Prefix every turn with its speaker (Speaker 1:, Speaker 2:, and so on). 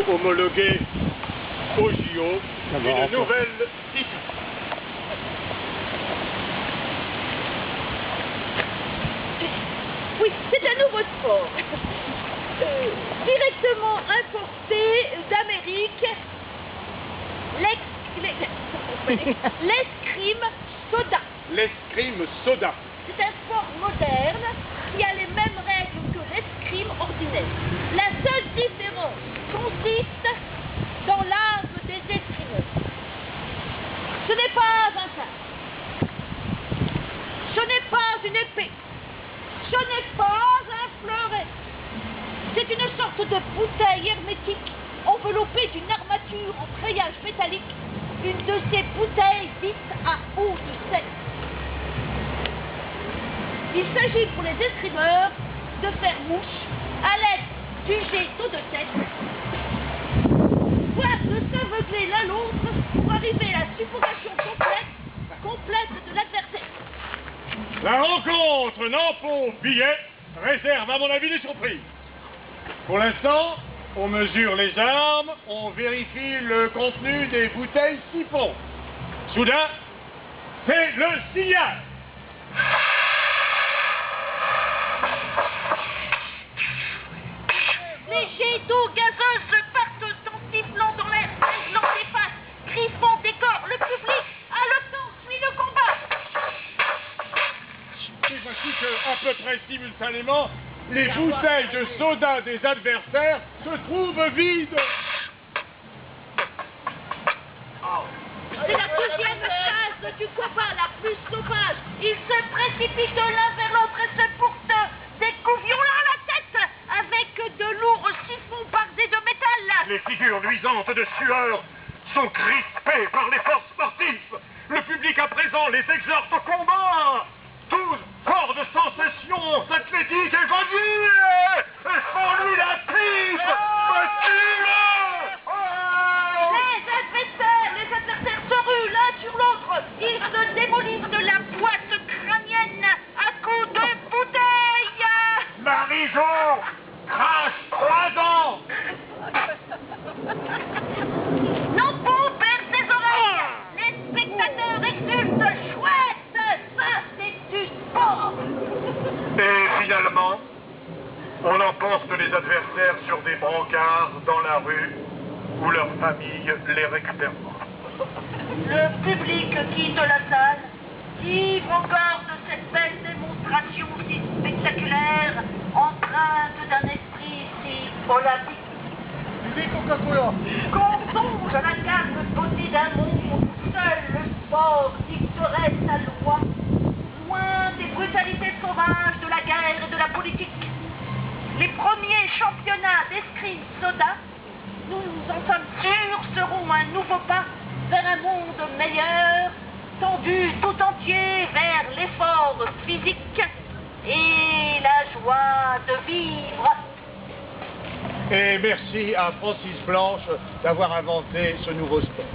Speaker 1: homologué au JO une nouvelle discipline.
Speaker 2: Oui, c'est un nouveau sport. Directement importé d'Amérique, l'escrime soda.
Speaker 1: L'escrime soda.
Speaker 2: C'est un sport moderne qui a les mêmes règles que l'escrime ordinaire. La seule différence consiste dans l'arme des escrimeurs. Ce n'est pas un sabre. Ce n'est pas une épée. Ce n'est pas un fleuret. C'est une sorte de bouteille hermétique enveloppée d'une armature en treillage métallique, une de ces bouteilles dites à eau de sel. Il s'agit pour les escrimeurs de faire mouche à l'aide du jet d'eau de tête, voire de s'aveugler l'un l'autre pour arriver à la suffocation complète de l'adversaire.
Speaker 1: La rencontre Nampon-Billet réserve à mon avis des surprises. Pour l'instant, on mesure les armes, on vérifie le contenu des bouteilles siphon. Soudain, c'est le signal.
Speaker 2: Les jets d'eau gazeuse partent en sifflant dans l'air, réglant les faces, griffant des corps, le public, haletant, suit le combat.
Speaker 1: C'est ainsi que, à peu près simultanément, les bouteilles de soda des adversaires se trouvent vides.
Speaker 2: C'est la deuxième phase du combat, la plus sauvage. Ils se précipitent l'un vers l'autre et se portent des coups violents à la tête avec de lourds siphons bardés de métal.
Speaker 1: Les figures luisantes de sueur sont crispées par l'effort sportif. Le public à présent les exhorte au combat. Tous forts de sensations athlétiques et vadilles. Sans-lui la tripe.
Speaker 2: Les adversaires se ruent l'un sur l'autre. Ils se démolissent de la boîte crânienne à coups de bouteilles.
Speaker 1: Marijo crache 3 dents.
Speaker 2: Nampon perd ses oreilles. Les spectateurs exultent. Chouette, ça c'est du sport.
Speaker 1: Et finalement, on emporte les adversaires sur des brancards dans la rue où leur famille les récupérera.
Speaker 2: Le public quitte la salle, ivre encore de cette belle démonstration si spectaculaire, empreinte d'un esprit si olympique. Qu'on songe à la calme beauté d'un monde où seul le sport dicterait sa loi, loin des brutalités sauvages de la guerre et de la politique. Les premiers championnats d'escrime soda, nous en sommes sûrs, seront un nouveau pas vers un monde meilleur, tendu tout entier vers l'effort physique et la joie de vivre.
Speaker 1: Et merci à Francis Blanche d'avoir inventé ce nouveau sport.